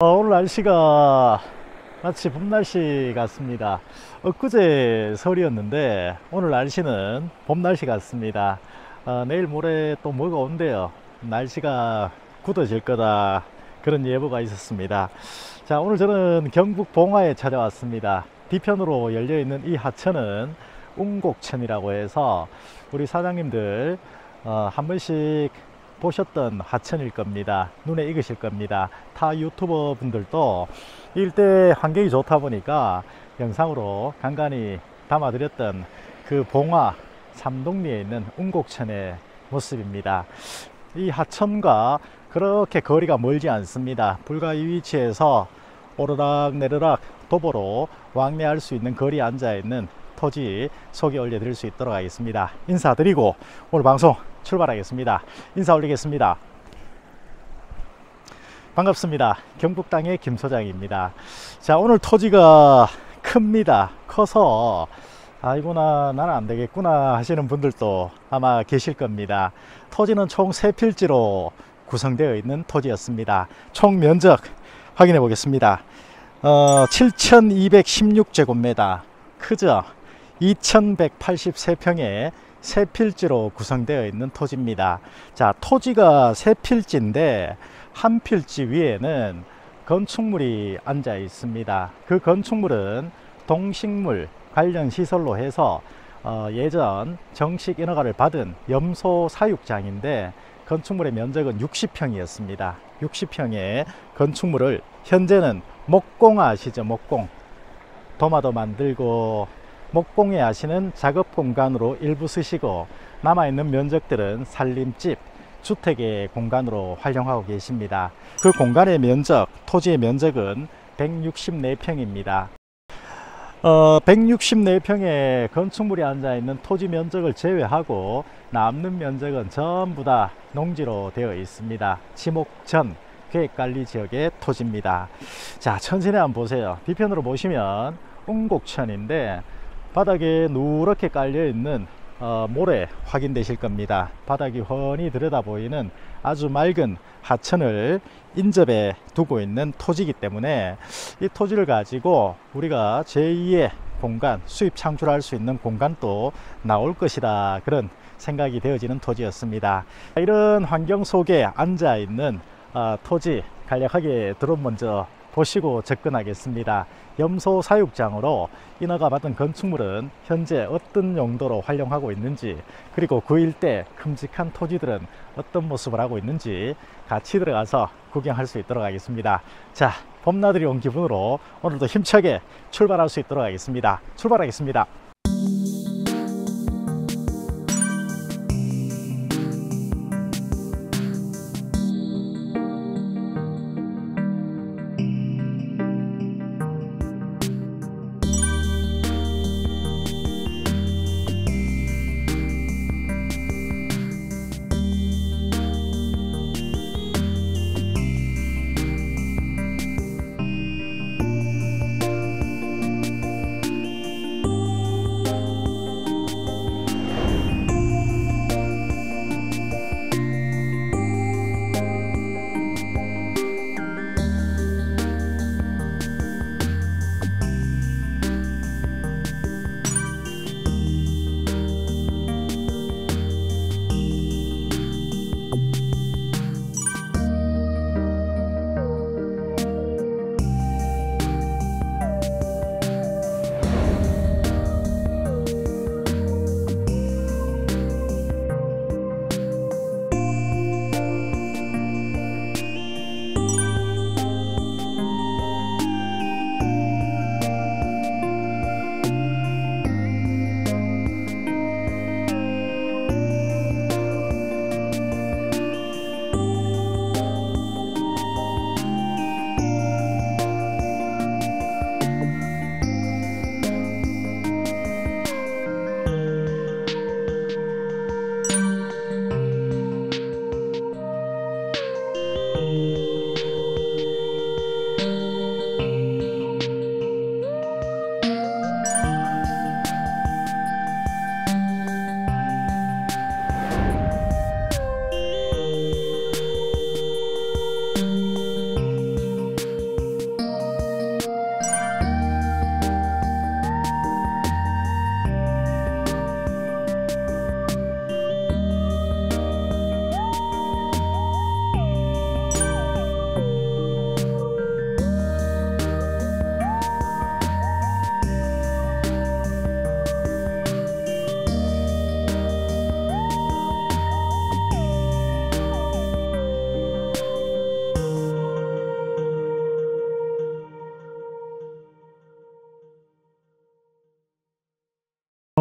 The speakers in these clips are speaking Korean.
오늘 날씨가 마치 봄 날씨 같습니다. 엊그제 설이었는데 오늘 날씨는 봄 날씨 같습니다. 내일 모레 또 뭐가 온대요. 날씨가 굳어질 거다, 그런 예보가 있었습니다. 자, 오늘 저는 경북 봉화에 찾아왔습니다. 뒤편으로 열려있는 이 하천은 웅곡천이라고 해서 우리 사장님들 한 번씩 보셨던 하천일 겁니다. 눈에 익으실 겁니다. 타 유튜버 분들도 일대 환경이 좋다 보니까 영상으로 간간히 담아드렸던 그 봉화 삼동리에 있는 웅곡천의 모습입니다. 이 하천과 그렇게 거리가 멀지 않습니다. 불과 이 위치에서 오르락 내리락 도보로 왕래할 수 있는 거리에 앉아 있는 토지 소개 올려드릴 수 있도록 하겠습니다. 인사드리고 오늘 방송 출발하겠습니다. 인사 올리겠습니다. 반갑습니다. 경북 땅의 김 소장입니다. 자, 오늘 토지가 큽니다. 커서 아이고나 나는 안 되겠구나 하시는 분들도 아마 계실 겁니다. 토지는 총 3필지로 구성되어 있는 토지였습니다. 총 면적 확인해 보겠습니다. 7216제곱미터 크죠? 2183평에 3필지로 구성되어 있는 토지입니다. 자, 토지가 3필지인데 한 필지 위에는 건축물이 앉아 있습니다. 그 건축물은 동식물 관련 시설로 해서 예전 정식 인허가를 받은 염소 사육장인데 건축물의 면적은 60평이었습니다. 60평의 건축물을 현재는 목공 아시죠? 목공. 도마도 만들고 목공에 하시는 작업 공간으로 일부 쓰시고 남아있는 면적들은 살림집, 주택의 공간으로 활용하고 계십니다. 그 공간의 면적, 토지의 면적은 164평입니다. 164평의 건축물이 앉아있는 토지 면적을 제외하고 남는 면적은 전부 다 농지로 되어 있습니다. 지목전 계획관리지역의 토지입니다. 자, 천천히 한번 보세요. 뒤편으로 보시면 웅곡천인데 바닥에 누렇게 깔려있는 모래 확인되실 겁니다. 바닥이 훤히 들여다 보이는 아주 맑은 하천을 인접해 두고 있는 토지이기 때문에 이 토지를 가지고 우리가 제2의 공간, 수입 창출할 수 있는 공간도 나올 것이다, 그런 생각이 되어지는 토지였습니다. 이런 환경 속에 앉아 있는 토지 간략하게 드론 먼저 보시고 접근하겠습니다. 염소 사육장으로 인허가 받은 건축물은 현재 어떤 용도로 활용하고 있는지, 그리고 그 일대 큼직한 토지들은 어떤 모습을 하고 있는지 같이 들어가서 구경할 수 있도록 하겠습니다. 자, 봄나들이 온 기분으로 오늘도 힘차게 출발할 수 있도록 하겠습니다. 출발하겠습니다.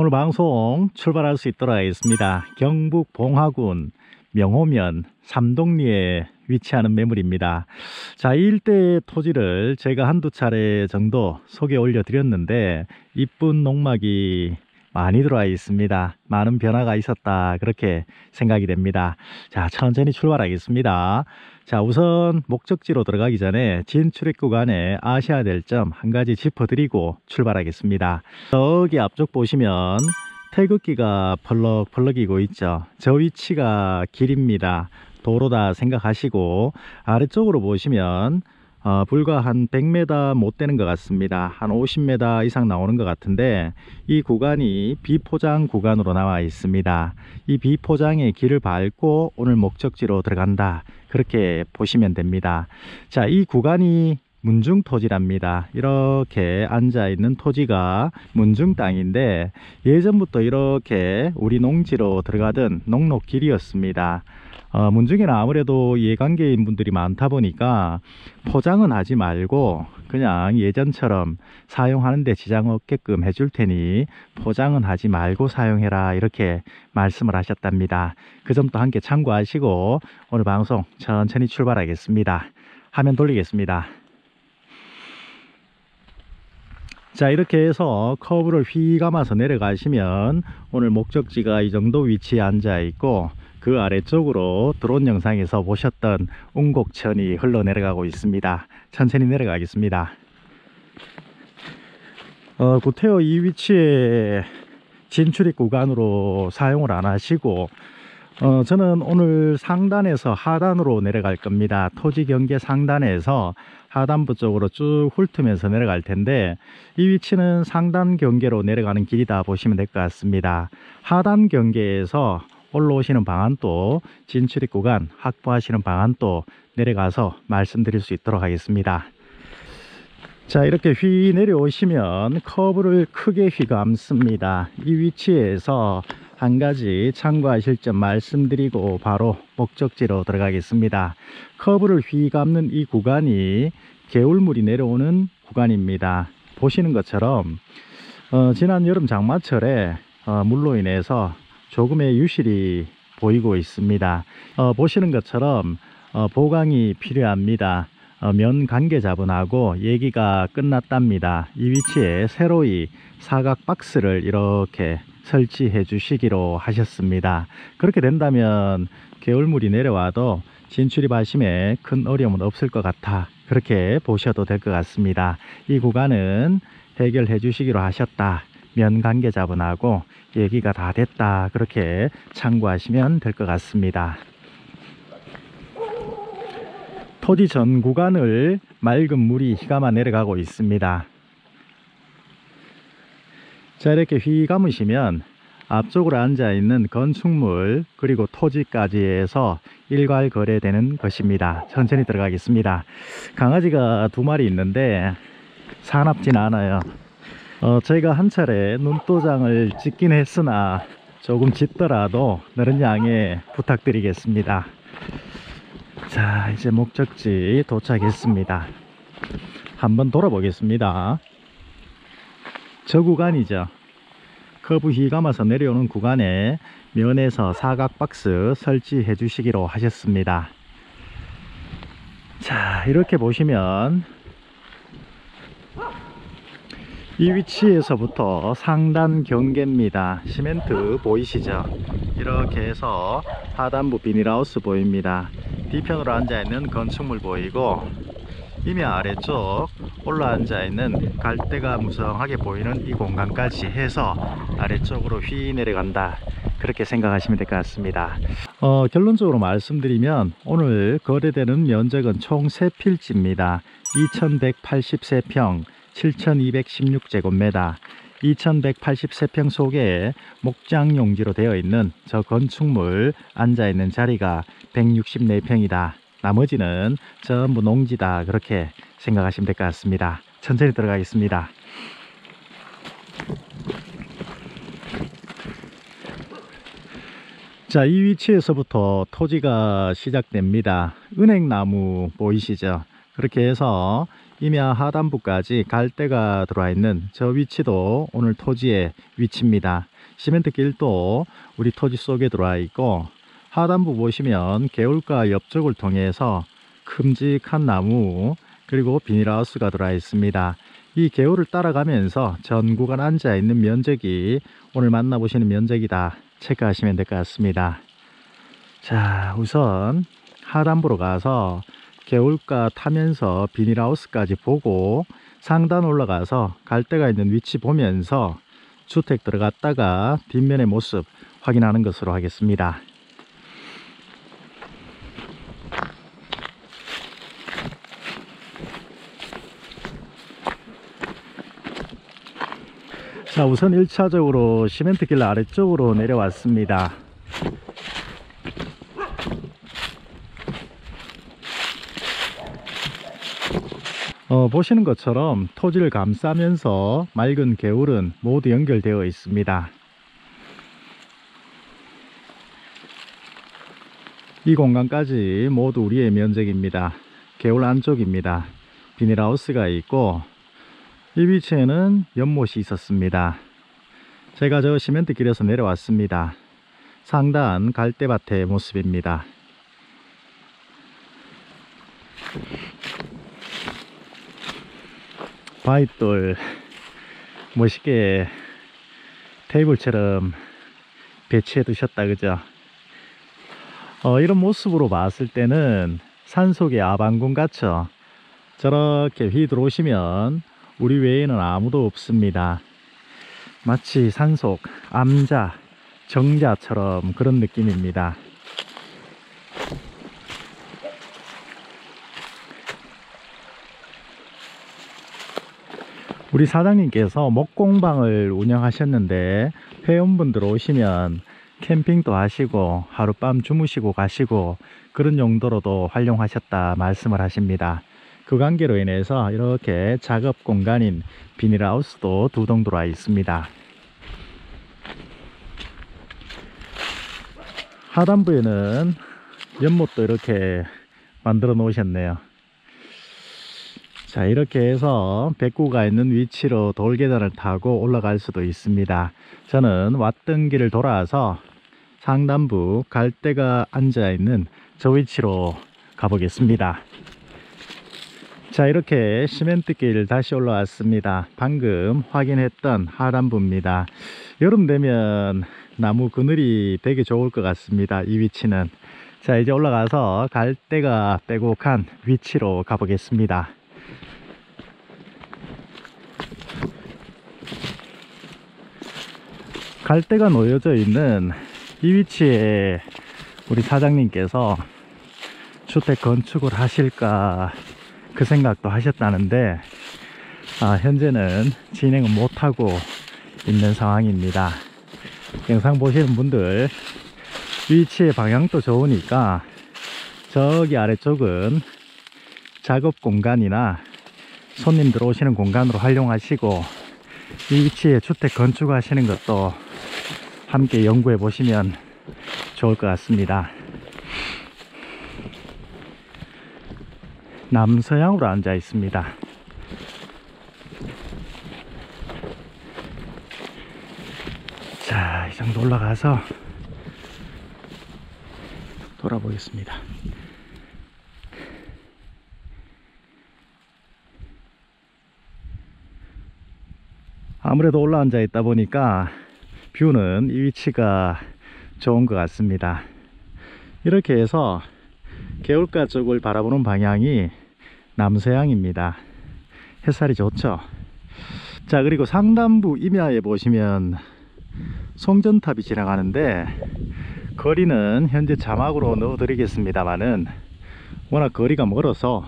오늘 방송 출발할 수 있도록 하겠습니다. 경북 봉화군 명호면 삼동리에 위치하는 매물입니다. 자, 이 일대의 토지를 제가 한두 차례 정도 소개 올려드렸는데 이쁜 농막이 많이 들어와 있습니다. 많은 변화가 있었다, 그렇게 생각이 됩니다. 자, 천천히 출발하겠습니다. 자, 우선 목적지로 들어가기 전에 진출입 구간에 아셔야 될 점 한 가지 짚어드리고 출발하겠습니다. 저기 앞쪽 보시면 태극기가 펄럭펄럭이고 있죠. 저 위치가 길입니다. 도로다 생각하시고 아래쪽으로 보시면 불과 한 100m 못 되는 것 같습니다. 한 50m 이상 나오는 것 같은데 이 구간이 비포장 구간으로 나와 있습니다. 이 비포장의 길을 밟고 오늘 목적지로 들어간다, 그렇게 보시면 됩니다. 자, 이 구간이 문중 토지랍니다. 이렇게 앉아 있는 토지가 문중 땅인데 예전부터 이렇게 우리 농지로 들어가던 농로길이었습니다. 문중에는 아무래도 이해관계인 분들이 많다 보니까 포장은 하지 말고 그냥 예전처럼 사용하는 데 지장 없게끔 해줄 테니 포장은 하지 말고 사용해라, 이렇게 말씀을 하셨답니다. 그 점도 함께 참고하시고 오늘 방송 천천히 출발하겠습니다. 화면 돌리겠습니다. 자, 이렇게 해서 커브를 휘 감아서 내려가시면 오늘 목적지가 이 정도 위치에 앉아 있고 그 아래쪽으로 드론 영상에서 보셨던 운곡천이 흘러 내려가고 있습니다. 천천히 내려가겠습니다. 구태여 이 위치에 진출입 구간으로 사용을 안 하시고 저는 오늘 상단에서 하단으로 내려갈 겁니다. 토지 경계 상단에서 하단부 쪽으로 쭉 훑으면서 내려갈 텐데 이 위치는 상단 경계로 내려가는 길이다 보시면 될 것 같습니다. 하단 경계에서 올라오시는 방안도 진출입 구간 확보하시는 방안도 내려가서 말씀드릴 수 있도록 하겠습니다. 자, 이렇게 휘 내려오시면 커브를 크게 휘 감습니다. 이 위치에서 한 가지 참고하실 점 말씀드리고 바로 목적지로 들어가겠습니다. 커브를 휘 감는 이 구간이 개울물이 내려오는 구간입니다. 보시는 것처럼 지난 여름 장마철에 물로 인해서 조금의 유실이 보이고 있습니다. 보시는 것처럼 보강이 필요합니다. 면 관계자분하고 얘기가 끝났답니다. 이 위치에 새로이 사각 박스를 이렇게 설치해 주시기로 하셨습니다. 그렇게 된다면 개울물이 내려와도 진출입하심에 큰 어려움은 없을 것 같아, 그렇게 보셔도 될 것 같습니다. 이 구간은 해결해 주시기로 하셨다, 면 관계자분하고 얘기가 다 됐다, 그렇게 참고하시면 될 것 같습니다. 토지 전 구간을 맑은 물이 휘감아 내려가고 있습니다. 자, 이렇게 휘 감으시면 앞쪽으로 앉아 있는 건축물 그리고 토지까지 해서 일괄 거래되는 것입니다. 천천히 들어가겠습니다. 강아지가 2마리 있는데 사납진 않아요. 저희가 한 차례 눈도장을 찍긴 했으나 조금 짖더라도 너른 양해 부탁드리겠습니다. 자, 이제 목적지 도착했습니다. 한번 돌아보겠습니다. 저 구간이죠. 커브 휘 감아서 내려오는 구간에 면에서 사각 박스 설치해 주시기로 하셨습니다. 자, 이렇게 보시면 이 위치에서부터 상단 경계입니다. 시멘트 보이시죠? 이렇게 해서 하단부 비닐하우스 보입니다. 뒤편으로 앉아있는 건축물 보이고 이미 아래쪽 올라앉아 있는 갈대가 무성하게 보이는 이 공간까지 해서 아래쪽으로 휘 내려간다, 그렇게 생각하시면 될 것 같습니다. 결론적으로 말씀드리면 오늘 거래되는 면적은 총 3필지입니다. 2183평 7216제곱미터, 2183평 속에 목장 용지로 되어 있는 저 건축물 앉아 있는 자리가 164평이다. 나머지는 전부 농지다, 그렇게 생각하시면 될 것 같습니다. 천천히 들어가겠습니다. 자, 이 위치에서부터 토지가 시작됩니다. 은행나무 보이시죠? 그렇게 해서 임야 하단부까지 갈대가 들어와 있는 저 위치도 오늘 토지의 위치입니다. 시멘트 길도 우리 토지 속에 들어와 있고, 하단부 보시면 개울가 옆쪽을 통해서 큼직한 나무 그리고 비닐하우스가 들어와 있습니다. 이 개울을 따라가면서 전 구간 앉아 있는 면적이 오늘 만나보시는 면적이다 체크하시면 될 것 같습니다. 자, 우선 하단부로 가서 개울가 타면서 비닐하우스까지 보고 상단 올라가서 갈대가 있는 위치 보면서 주택 들어갔다가 뒷면의 모습 확인하는 것으로 하겠습니다. 자, 우선 1차적으로 시멘트 길 아래쪽으로 내려왔습니다. 보시는 것처럼 토지를 감싸면서 맑은 개울은 모두 연결되어 있습니다. 이 공간까지 모두 우리의 면적입니다. 개울 안쪽입니다. 비닐하우스가 있고, 이 위치에는 연못이 있었습니다. 제가 저 시멘트 길에서 내려왔습니다. 상단 갈대밭의 모습입니다. 바위돌 멋있게 테이블처럼 배치해 두셨다, 그죠? 이런 모습으로 봤을 때는 산속의 아방궁 같죠? 저렇게 휘 들어오시면 우리 외에는 아무도 없습니다. 마치 산속 암자, 정자처럼 그런 느낌입니다. 우리 사장님께서 목공방을 운영하셨는데 회원분들 오시면 캠핑도 하시고 하룻밤 주무시고 가시고 그런 용도로도 활용하셨다 말씀을 하십니다. 그 관계로 인해서 이렇게 작업 공간인 비닐하우스도 두 동 들어와 있습니다. 하단부에는 연못도 이렇게 만들어 놓으셨네요. 자, 이렇게 해서 백구가 있는 위치로 돌계단을 타고 올라갈 수도 있습니다. 저는 왔던 길을 돌아서 상단부 갈대가 앉아 있는 저 위치로 가보겠습니다. 자, 이렇게 시멘트길 다시 올라왔습니다. 방금 확인했던 하단부입니다. 여름 되면 나무 그늘이 되게 좋을 것 같습니다. 이 위치는. 자, 이제 올라가서 갈대가 빼곡한 위치로 가보겠습니다. 갈대가 놓여져 있는 이 위치에 우리 사장님께서 주택 건축을 하실까 그 생각도 하셨다는데 현재는 진행은 못하고 있는 상황입니다. 영상 보시는 분들 위치의 방향도 좋으니까 저기 아래쪽은 작업 공간이나 손님들 오시는 공간으로 활용하시고 이 위치에 주택 건축하시는 것도 함께 연구해 보시면 좋을 것 같습니다. 남서향으로 앉아 있습니다. 자, 이 정도 올라가서 돌아보겠습니다. 아무래도 올라앉아 있다 보니까 뷰는 이 위치가 좋은 것 같습니다. 이렇게 해서 개울가 쪽을 바라보는 방향이 남서향입니다. 햇살이 좋죠. 자, 그리고 상단부 임야에 보시면 송전탑이 지나가는데 거리는 현재 자막으로 넣어 드리겠습니다만은 워낙 거리가 멀어서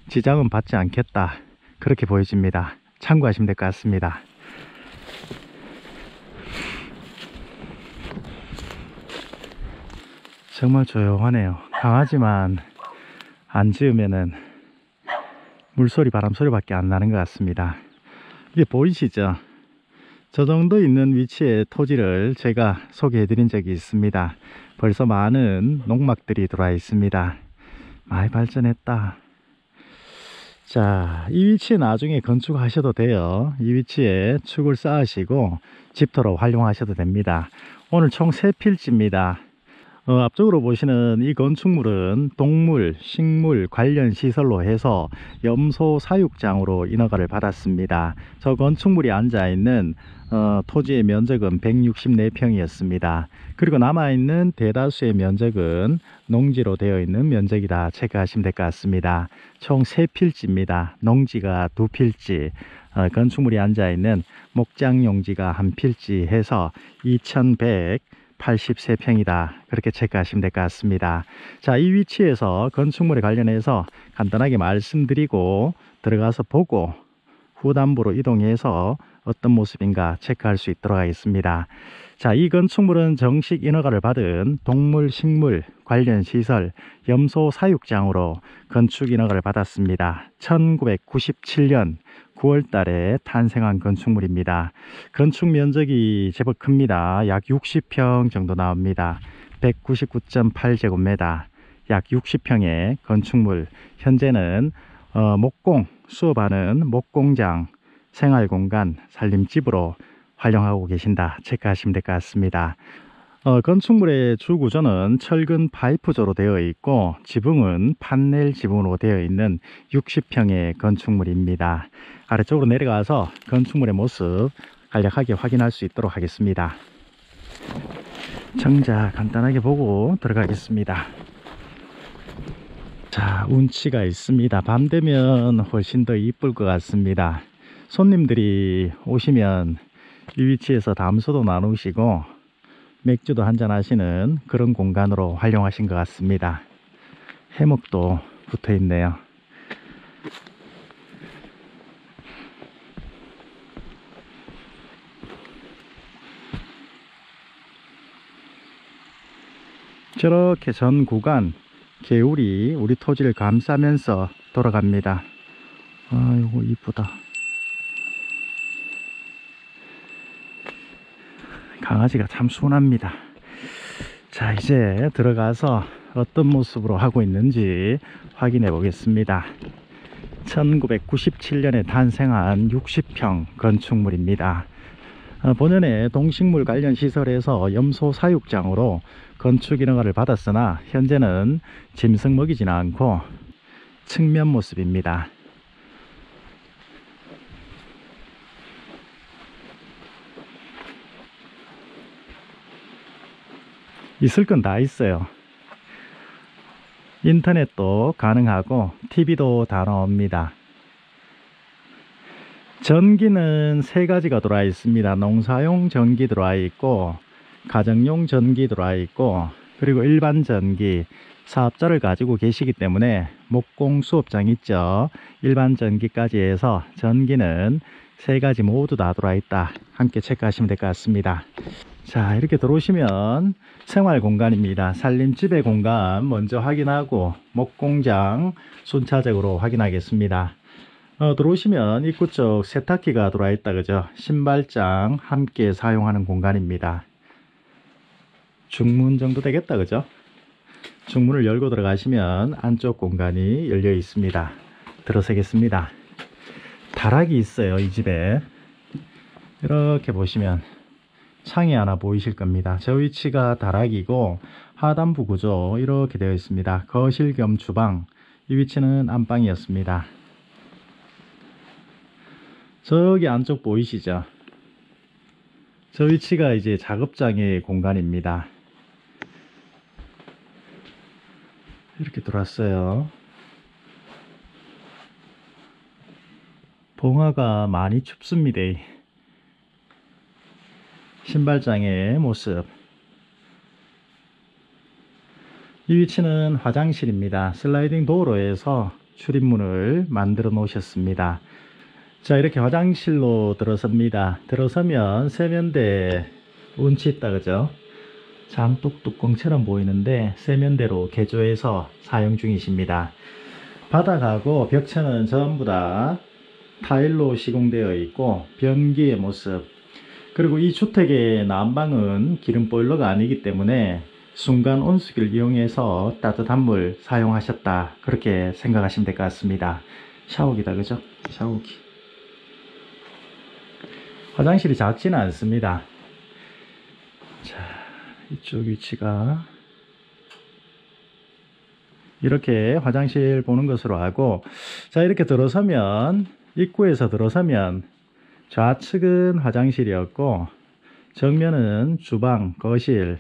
지장은 받지 않겠다 그렇게 보여집니다. 참고하시면 될 것 같습니다. 정말 조용하네요. 강아지만 안 짖으면은 물소리 바람소리 밖에 안 나는 것 같습니다. 이게 보이시죠? 저 정도 있는 위치의 토지를 제가 소개해 드린 적이 있습니다. 벌써 많은 농막들이 들어와 있습니다. 많이 발전했다. 자, 이 위치에 나중에 건축하셔도 돼요. 이 위치에 축을 쌓으시고 집터로 활용하셔도 됩니다. 오늘 총 3필지입니다. 앞쪽으로 보시는 이 건축물은 동물, 식물 관련 시설로 해서 염소 사육장으로 인허가를 받았습니다. 저 건축물이 앉아있는 토지의 면적은 164평이었습니다. 그리고 남아있는 대다수의 면적은 농지로 되어 있는 면적이다 체크하시면 될 것 같습니다. 총 3필지입니다. 농지가 2필지, 건축물이 앉아있는 목장용지가 1필지 해서 2183평이다 그렇게 체크하시면 될 것 같습니다. 자, 이 위치에서 건축물에 관련해서 간단하게 말씀드리고 들어가서 보고 후단부로 이동해서 어떤 모습인가 체크할 수 있도록 하겠습니다. 자, 이 건축물은 정식 인허가를 받은 동물, 식물 관련 시설 염소 사육장으로 건축 인허가를 받았습니다. 1997년 9월 달에 탄생한 건축물입니다. 건축 면적이 제법 큽니다. 약 60평 정도 나옵니다. 199.8제곱미터, 약 60평의 건축물. 현재는 목공, 수업하는 목공장, 생활공간, 살림집으로 활용하고 계신다 체크하시면 될 것 같습니다. 건축물의 주 구조는 철근 파이프조로 되어 있고 지붕은 판넬 지붕으로 되어 있는 60평의 건축물입니다. 아래쪽으로 내려가서 건축물의 모습 간략하게 확인할 수 있도록 하겠습니다. 정자 간단하게 보고 들어가겠습니다. 자, 운치가 있습니다. 밤 되면 훨씬 더 이쁠 것 같습니다. 손님들이 오시면 이 위치에서 담소도 나누시고 맥주도 한잔 하시는 그런 공간으로 활용하신 것 같습니다. 해먹도 붙어 있네요. 저렇게 전 구간 개울이 우리 토지를 감싸면서 돌아갑니다. 아이고 이쁘다. 강아지가 참 순합니다. 자, 이제 들어가서 어떤 모습으로 하고 있는지 확인해 보겠습니다. 1997년에 탄생한 60평 건축물입니다. 본연의 동식물 관련 시설에서 염소 사육장으로 건축 인허가를 받았으나 현재는 짐승 먹이지는 않고 측면 모습입니다. 있을 건 다 있어요. 인터넷도 가능하고 TV도 다 나옵니다. 전기는 3가지가 들어와 있습니다. 농사용 전기 들어와 있고 가정용 전기 들어와 있고 그리고 일반 전기. 사업자를 가지고 계시기 때문에 목공 수업장 있죠. 일반 전기까지 해서 전기는 3가지 모두 다 들어와 있다 함께 체크하시면 될 것 같습니다. 자, 이렇게 들어오시면 생활 공간입니다. 살림집의 공간 먼저 확인하고 목공장 순차적으로 확인하겠습니다. 들어오시면 입구 쪽 세탁기가 들어와 있다 그죠. 신발장 함께 사용하는 공간입니다. 중문 정도 되겠다 그죠. 중문을 열고 들어가시면 안쪽 공간이 열려 있습니다. 들어서겠습니다. 다락이 있어요. 이 집에 이렇게 보시면 창이 하나 보이실 겁니다. 저 위치가 다락이고 하단부 구조 이렇게 되어 있습니다. 거실 겸 주방. 이 위치는 안방이었습니다. 저기 안쪽 보이시죠? 저 위치가 이제 작업장의 공간입니다. 이렇게 들어왔어요. 봉화가 많이 춥습니다. 신발장의 모습. 이 위치는 화장실입니다. 슬라이딩 도어로해서 출입문을 만들어 놓으셨습니다. 자, 이렇게 화장실로 들어섭니다. 들어서면 세면대 운치 있다 그죠. 장독 뚜껑처럼 보이는데 세면대로 개조해서 사용 중이십니다. 바닥하고 벽체는 전부 다 타일로 시공되어 있고 변기의 모습. 그리고 이 주택의 난방은 기름 보일러가 아니기 때문에 순간 온수기를 이용해서 따뜻한 물 사용하셨다 그렇게 생각하시면 될 것 같습니다. 샤워기다, 그죠? 샤워기. 화장실이 작지는 않습니다. 자, 이쪽 위치가 이렇게 화장실 보는 것으로 하고, 자, 이렇게 들어서면, 입구에서 들어서면 좌측은 화장실이었고 정면은 주방, 거실,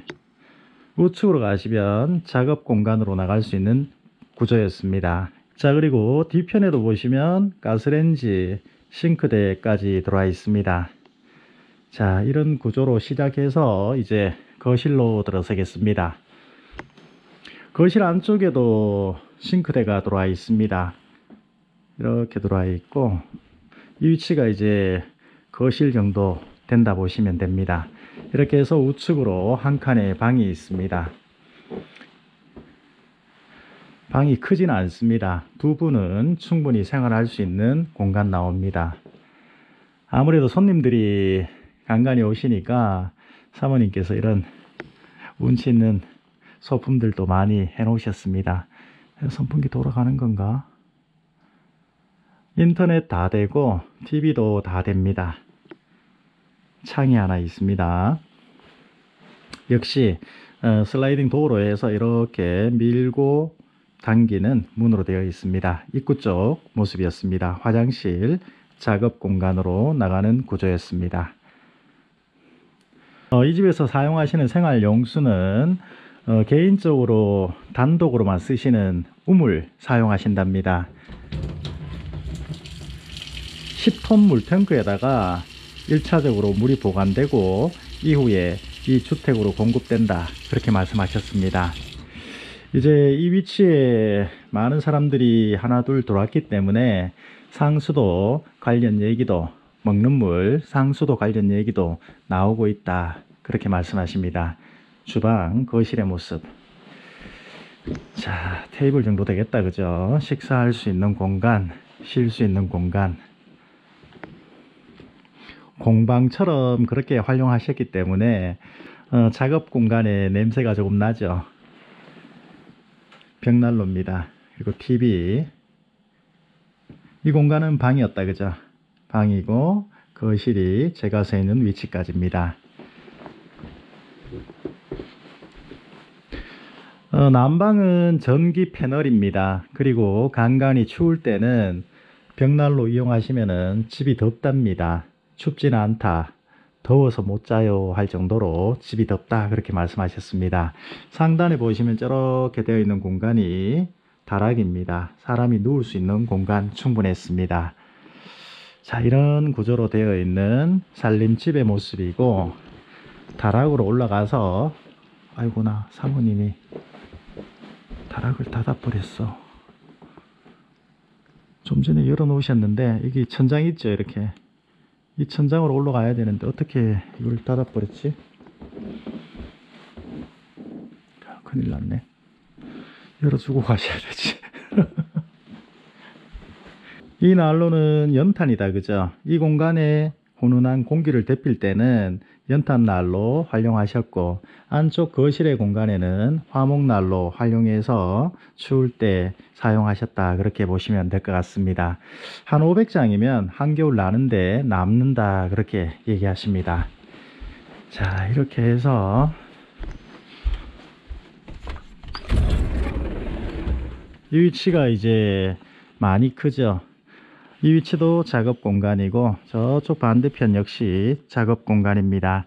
우측으로 가시면 작업 공간으로 나갈 수 있는 구조였습니다. 자, 그리고 뒤편에도 보시면 가스레인지, 싱크대까지 들어와 있습니다. 자, 이런 구조로 시작해서 이제 거실로 들어서겠습니다. 거실 안쪽에도 싱크대가 들어와 있습니다. 이렇게 들어와 있고, 이 위치가 이제 거실 정도 된다 보시면 됩니다. 이렇게 해서 우측으로 한 칸의 방이 있습니다. 방이 크지는 않습니다. 두 분은 충분히 생활할 수 있는 공간 나옵니다. 아무래도 손님들이 간간히 오시니까 사모님께서 이런 운치 있는 소품들도 많이 해 놓으셨습니다. 선풍기 돌아가는 건가? 인터넷 다 되고 TV도 다 됩니다. 창이 하나 있습니다. 역시 슬라이딩 도어로 해서 이렇게 밀고 당기는 문으로 되어 있습니다. 입구 쪽 모습이었습니다. 화장실, 작업 공간으로 나가는 구조였습니다. 이 집에서 사용하시는 생활 용수는 개인적으로 단독으로만 쓰시는 우물 사용하신답니다. 10톤 물탱크에다가 1차적으로 물이 보관되고 이후에 이 주택으로 공급된다, 그렇게 말씀하셨습니다. 이제 이 위치에 많은 사람들이 하나 둘 들어왔기 때문에 상수도 관련 얘기도, 먹는 물 상수도 관련 얘기도 나오고 있다, 그렇게 말씀하십니다. 주방, 거실의 모습. 자, 테이블 정도 되겠다, 그죠? 식사할 수 있는 공간, 쉴 수 있는 공간. 공방처럼 그렇게 활용하셨기 때문에 작업 공간에 냄새가 조금 나죠. 벽난로입니다. 그리고 TV. 이 공간은 방이었다, 그죠? 방이고 거실이 제가 서 있는 위치까지입니다. 난방은 전기 패널입니다. 그리고 간간히 추울 때는 벽난로 이용하시면 집이 덥답니다. 춥지는 않다, 더워서 못 자요 할 정도로 집이 덥다, 그렇게 말씀하셨습니다. 상단에 보시면 저렇게 되어 있는 공간이 다락입니다. 사람이 누울 수 있는 공간 충분했습니다. 자, 이런 구조로 되어 있는 살림집의 모습이고, 다락으로 올라가서, 아이고나, 사모님이 다락을 닫아버렸어. 좀 전에 열어 놓으셨는데 여기 천장 있죠, 이렇게. 이 천장으로 올라가야 되는데 어떻게 이걸 닫아버렸지? 큰일 났네. 열어주고 가셔야 되지. 이 난로는 연탄이다, 그죠? 이 공간에 훈훈한 공기를 데필 때는 연탄 난로 활용하셨고, 안쪽 거실의 공간에는 화목 난로 활용해서 추울 때 사용하셨다, 그렇게 보시면 될 것 같습니다. 한 500장이면 한겨울 나는데 남는다, 그렇게 얘기하십니다. 자, 이렇게 해서 이 위치가 이제 많이 크죠. 이 위치도 작업 공간이고 저쪽 반대편 역시 작업 공간입니다.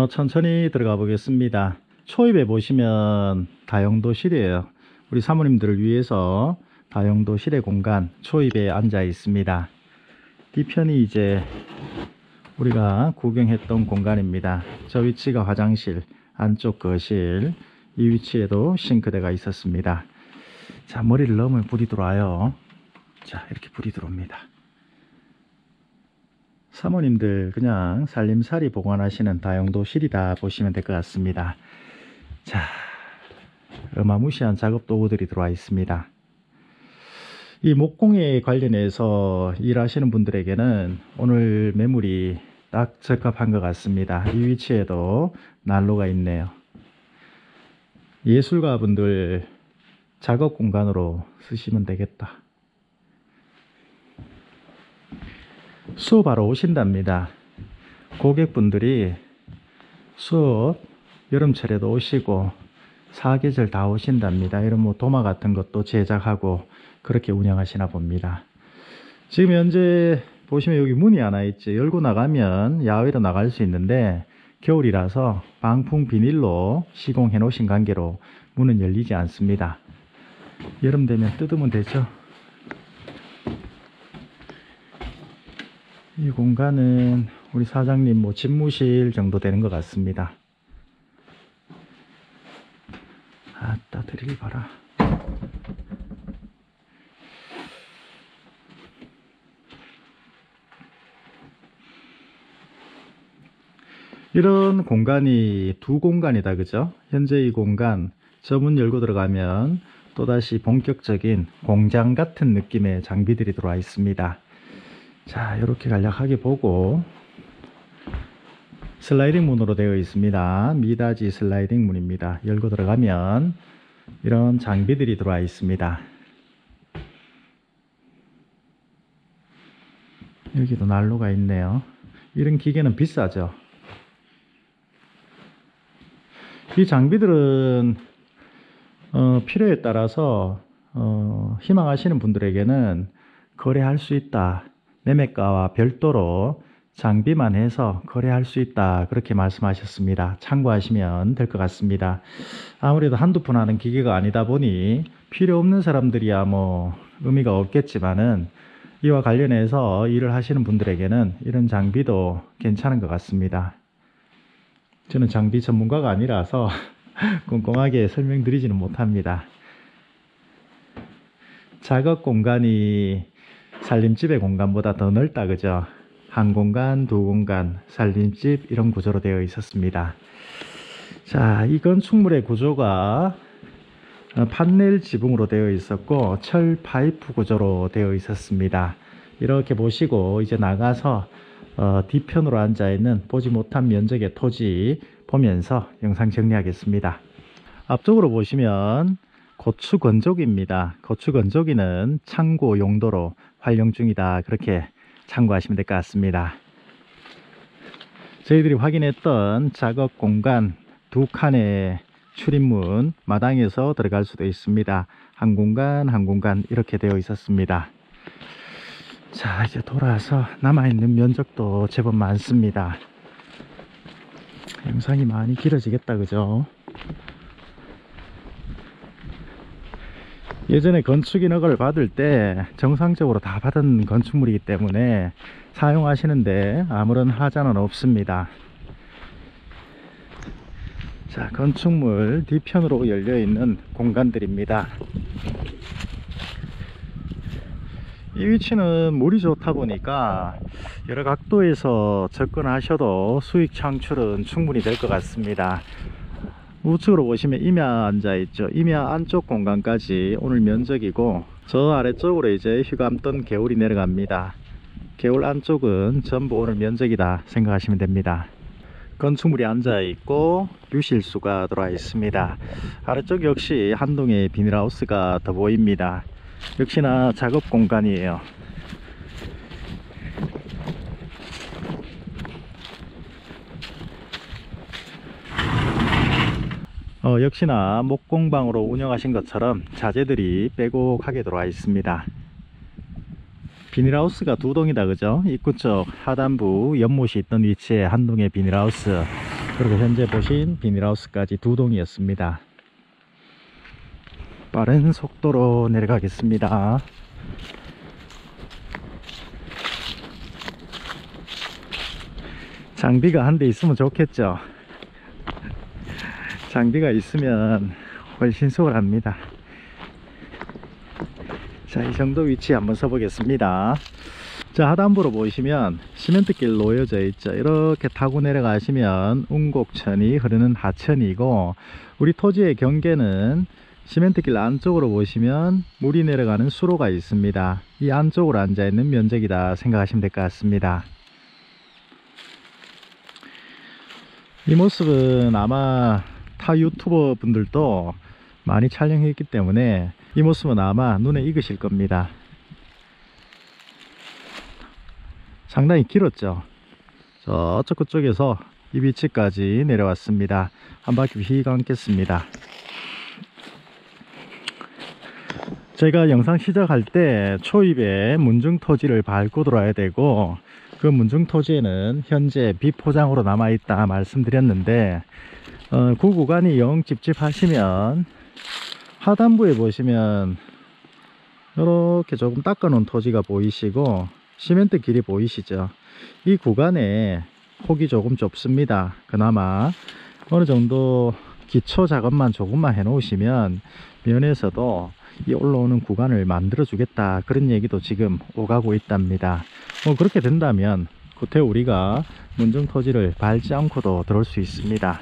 천천히 들어가 보겠습니다. 초입에 보시면 다용도실이에요. 우리 사모님들을 위해서 다용도실의 공간 초입에 앉아 있습니다. 뒤편이 이제 우리가 구경했던 공간입니다. 저 위치가 화장실, 안쪽 거실, 이 위치에도 싱크대가 있었습니다. 자, 머리를 넣으면 불이 들어와요. 자, 이렇게 불이 들어옵니다. 사모님들 그냥 살림살이 보관하시는 다용도실이다 보시면 될 것 같습니다. 자, 어마무시한 작업 도구들이 들어와 있습니다. 이 목공에 관련해서 일하시는 분들에게는 오늘 매물이 딱 적합한 것 같습니다. 이 위치에도 난로가 있네요. 예술가 분들 작업 공간으로 쓰시면 되겠다. 수업하러 오신답니다. 고객분들이 수업 여름철에도 오시고 사계절 다 오신답니다. 이런 뭐 도마 같은 것도 제작하고 그렇게 운영하시나 봅니다. 지금 현재 보시면 여기 문이 하나 있죠. 열고 나가면 야외로 나갈 수 있는데 겨울이라서 방풍 비닐로 시공해 놓으신 관계로 문은 열리지 않습니다. 여름 되면 뜯으면 되죠. 이 공간은 우리 사장님 뭐 집무실 정도 되는 것 같습니다. 아따 드릴 봐라. 이런 공간이 두 공간이다, 그죠? 현재 이 공간 저 문 열고 들어가면 또다시 본격적인 공장 같은 느낌의 장비들이 들어와 있습니다. 자, 이렇게 간략하게 보고 슬라이딩 문으로 되어 있습니다. 미닫이 슬라이딩 문입니다. 열고 들어가면 이런 장비들이 들어와 있습니다. 여기도 난로가 있네요. 이런 기계는 비싸죠. 이 장비들은 필요에 따라서 희망하시는 분들에게는 거래할 수 있다. 매매가와 별도로 장비만 해서 거래할 수 있다. 그렇게 말씀하셨습니다. 참고하시면 될 것 같습니다. 아무래도 한두 푼 하는 기계가 아니다 보니 필요 없는 사람들이야 뭐 의미가 없겠지만은 이와 관련해서 일을 하시는 분들에게는 이런 장비도 괜찮은 것 같습니다. 저는 장비 전문가가 아니라서 꼼꼼하게 설명드리지는 못합니다. 작업 공간이 살림집의 공간보다 더 넓다, 그죠? 한 공간, 두 공간, 살림집 이런 구조로 되어 있었습니다. 자, 이 건축물의 구조가 판넬 지붕으로 되어 있었고 철 파이프 구조로 되어 있었습니다. 이렇게 보시고 이제 나가서 뒤편으로 앉아있는 보지 못한 면적의 토지 보면서 영상 정리하겠습니다. 앞쪽으로 보시면 고추 건조기입니다. 고추 건조기는 창고 용도로 활용 중이다. 그렇게 참고하시면 될 것 같습니다. 저희들이 확인했던 작업 공간 두 칸의 출입문 마당에서 들어갈 수도 있습니다. 한 공간 한 공간 이렇게 되어 있었습니다. 자, 이제 돌아서 남아있는 면적도 제법 많습니다. 영상이 많이 길어지겠다, 그죠? 예전에 건축인 허가를 받을 때 정상적으로 다 받은 건축물이기 때문에 사용하시는데 아무런 하자는 없습니다. 자, 건축물 뒤편으로 열려있는 공간들입니다. 이 위치는 물이 좋다 보니까 여러 각도에서 접근하셔도 수익 창출은 충분히 될 것 같습니다. 우측으로 보시면 임야 앉아 있죠. 임야 안쪽 공간까지 오늘 면적이고 저 아래쪽으로 이제 휴감던 개울이 내려갑니다. 개울 안쪽은 전부 오늘 면적이다 생각하시면 됩니다. 건축물이 앉아 있고 유실수가 들어와 있습니다. 아래쪽 역시 한 동의 비닐하우스가 더 보입니다. 역시나 작업 공간이에요. 역시나 목공방으로 운영하신 것처럼 자재들이 빼곡하게 들어와 있습니다. 비닐하우스가 두 동이다, 그죠? 입구 쪽 하단부 연못이 있던 위치에 한 동의 비닐하우스, 그리고 현재 보신 비닐하우스까지 두 동이었습니다. 빠른 속도로 내려가겠습니다. 장비가 한 대 있으면 좋겠죠. 장비가 있으면 훨씬 수월합니다. 자, 이 정도 위치 한번 서보겠습니다. 자, 하단부로 보시면 시멘트길 놓여져 있죠. 이렇게 타고 내려가시면 운곡천이 흐르는 하천이고, 우리 토지의 경계는 시멘트길 안쪽으로 보시면 물이 내려가는 수로가 있습니다. 이 안쪽으로 앉아 있는 면적이다 생각하시면 될 것 같습니다. 이 모습은 아마 타 유튜버 분들도 많이 촬영했기 때문에 이 모습은 아마 눈에 익으실 겁니다. 상당히 길었죠. 저쪽 끝쪽에서 이 위치까지 내려왔습니다. 한 바퀴 휘 감겠습니다. 제가 영상 시작할 때 초입에 문중토지를 밟고 들어와야 되고, 그 문중토지에는 현재 비포장으로 남아있다 말씀드렸는데, 그 구간이 영 찝찝하시면 하단부에 보시면 이렇게 조금 닦아 놓은 토지가 보이시고 시멘트 길이 보이시죠. 이 구간에 폭이 조금 좁습니다. 그나마 어느 정도 기초 작업만 조금만 해 놓으시면 면에서도 이 올라오는 구간을 만들어 주겠다, 그런 얘기도 지금 오가고 있답니다. 그렇게 된다면 그때 우리가 문중 토지를 밟지 않고도 들어올 수 있습니다.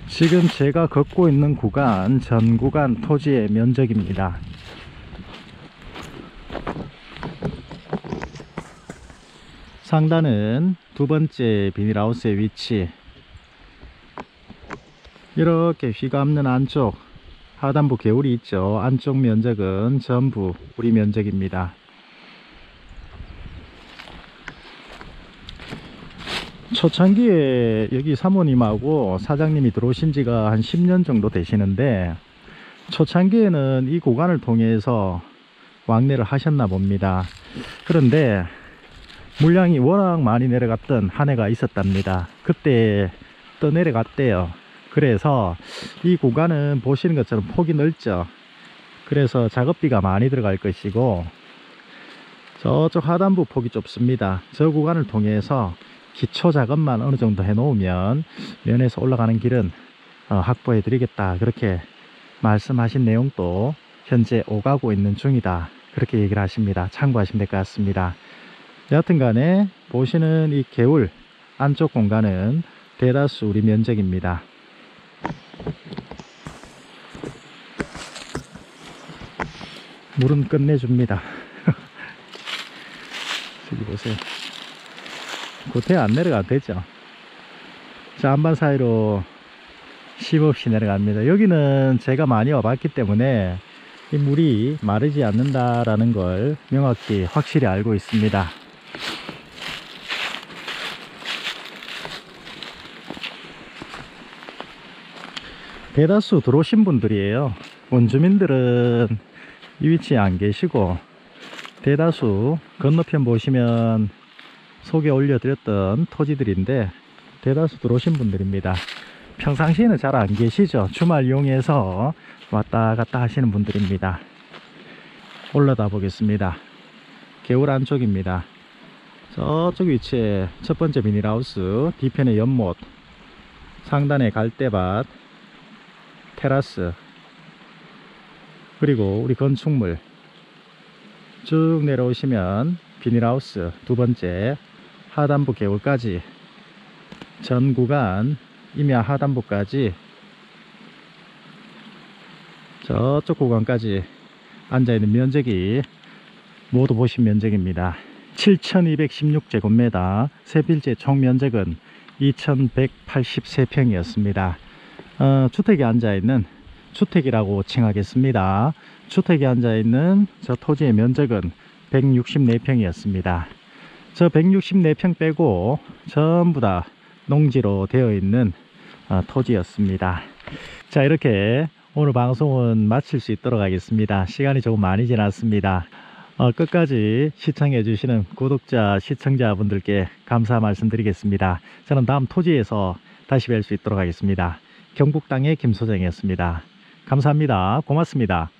지금 제가 걷고 있는 구간 전 구간 토지의 면적입니다. 상단은 두 번째 비닐하우스의 위치, 이렇게 휘감는 안쪽 하단부 개울이 있죠. 안쪽 면적은 전부 우리 면적입니다. 초창기에 여기 사모님하고 사장님이 들어오신 지가 한 10년 정도 되시는데, 초창기에는 이 구간을 통해서 왕래를 하셨나 봅니다. 그런데 물량이 워낙 많이 내려갔던 한 해가 있었답니다. 그때 또 내려갔대요. 그래서 이 구간은 보시는 것처럼 폭이 넓죠. 그래서 작업비가 많이 들어갈 것이고, 저쪽 하단부 폭이 좁습니다. 저 구간을 통해서 기초 작업만 어느 정도 해 놓으면 면에서 올라가는 길은 확보해 드리겠다, 그렇게 말씀하신 내용도 현재 오가고 있는 중이다, 그렇게 얘기를 하십니다. 참고하시면 될 것 같습니다. 여하튼 간에 보시는 이 개울 안쪽 공간은 대다수 우리 면적입니다. 물은 끝내줍니다. 저기 보세요. 고태 안 내려가도 되죠. 자, 안반 사이로 쉼없이 내려갑니다. 여기는 제가 많이 와봤기 때문에 이 물이 마르지 않는다라는 걸 명확히 확실히 알고 있습니다. 대다수 들어오신 분들이에요. 원주민들은 이 위치에 안 계시고, 대다수 건너편 보시면 속에 올려드렸던 토지들인데 대다수 들어오신 분들입니다. 평상시에는 잘 안 계시죠. 주말 이용해서 왔다 갔다 하시는 분들입니다. 올라다 보겠습니다. 개울 안쪽입니다. 저쪽 위치에 첫 번째 비닐하우스, 뒤편에 연못, 상단에 갈대밭, 테라스, 그리고 우리 건축물 쭉 내려오시면 비닐하우스 두 번째, 하단부 개울까지 전 구간 임야 하단부까지 저쪽 구간까지 앉아있는 면적이 모두 보신 면적입니다. 7216제곱미터, 세필지 총 면적은 2183평이었습니다. 주택이 앉아있는, 주택이라고 칭하겠습니다. 주택이 앉아있는 저 토지의 면적은 164평이었습니다. 저 164평 빼고 전부 다 농지로 되어 있는 토지였습니다. 자, 이렇게 오늘 방송은 마칠 수 있도록 하겠습니다. 시간이 조금 많이 지났습니다. 끝까지 시청해 주시는 구독자, 시청자분들께 감사 말씀드리겠습니다. 저는 다음 토지에서 다시 뵐 수 있도록 하겠습니다. 경북 땅의 김소정이었습니다. 감사합니다. 고맙습니다.